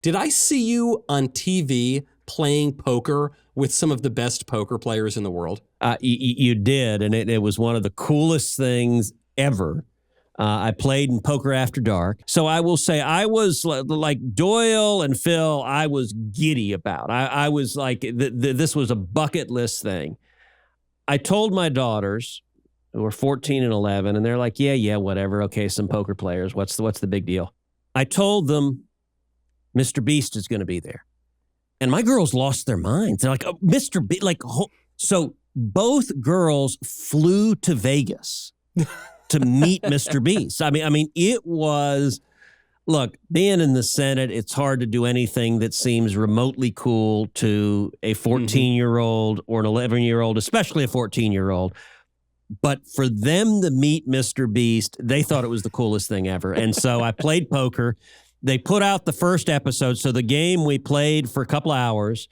Did I see you on TV playing poker with some of the best poker players in the world? You did, and it was one of the coolest things ever. I played in Poker After Dark. So I will say I was like Doyle and Phil, I was giddy about. I was like, this was a bucket list thing. I told my daughters, who were 14 and 11, and they're like, yeah, whatever. Okay, some poker players. What's the big deal? I told them MrBeast is going to be there. And my girls lost their minds. They're like, oh, MrBeast. Like, so both girls flew to Vegas to meet MrBeast. I mean, it was, look, being in the Senate, it's hard to do anything that seems remotely cool to a 14-year-old or an 11-year-old, especially a 14-year-old. But for them to meet MrBeast, they thought it was the coolest thing ever. And so I played poker. They put out the first episode. So the game we played for a couple of hours,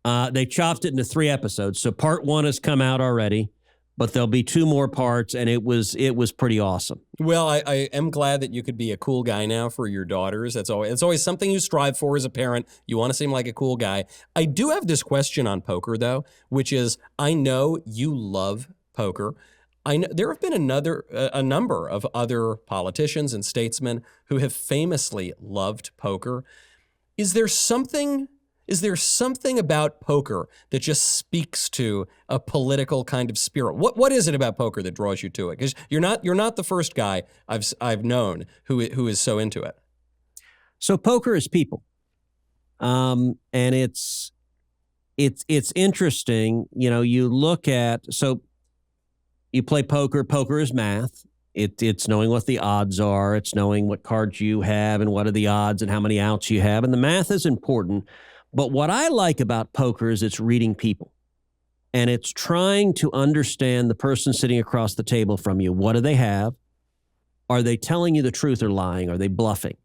they chopped it into 3 episodes. So part 1 has come out already, but there'll be 2 more parts, and it was pretty awesome. Well, I am glad that you could be a cool guy now for your daughters. It's always something you strive for as a parent. You want to seem like a cool guy. I do have this question on poker, though, which is, I know you love poker. I know there have been a number of other politicians and statesmen who have famously loved poker. Is there something about poker that just speaks to a political kind of spirit? What is it about poker that draws you to it? Because you're not the first guy I've known who is so into it. So poker is people, and it's interesting. You know, you look at you play poker. Poker is math. It's knowing what the odds are. It's knowing what cards you have and what are the odds and how many outs you have. And the math is important. But what I like about poker is it's reading people. And it's trying to understand the person sitting across the table from you. What do they have? Are they telling you the truth or lying? Are they bluffing?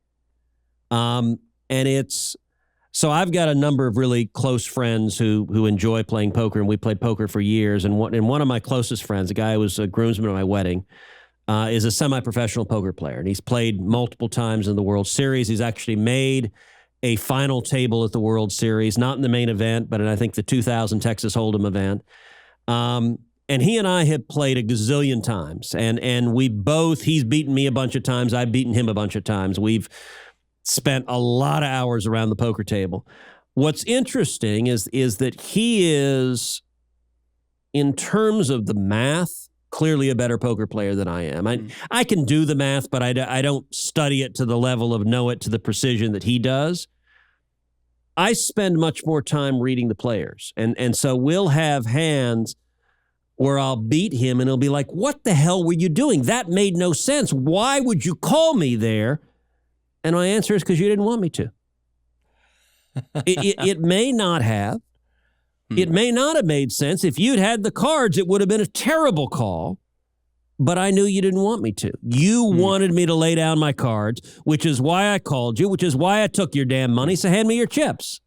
So I've got a number of really close friends who enjoy playing poker, and we played poker for years. And one of my closest friends, a guy who was a groomsman at my wedding, is a semi-professional poker player. And he's played multiple times in the World Series. He's actually made a final table at the World Series, not in the main event, but in, I think, the 2000 Texas Hold'em event. And he and I have played a gazillion times. And he's beaten me a bunch of times. I've beaten him a bunch of times. We've spent a lot of hours around the poker table. What's interesting is that he is, in terms of the math, clearly a better poker player than I am. I can do the math, but I don't study it to the level of know it to the precision that he does. I spend much more time reading the players. And so we'll have hands where I'll beat him and he'll be like, what the hell were you doing? That made no sense. Why would you call me there? And my answer is because you didn't want me to. It may not have. It may not have made sense. If you'd had the cards, it would have been a terrible call. But I knew you didn't want me to. You wanted me to lay down my cards, which is why I called you, which is why I took your damn money. So hand me your chips.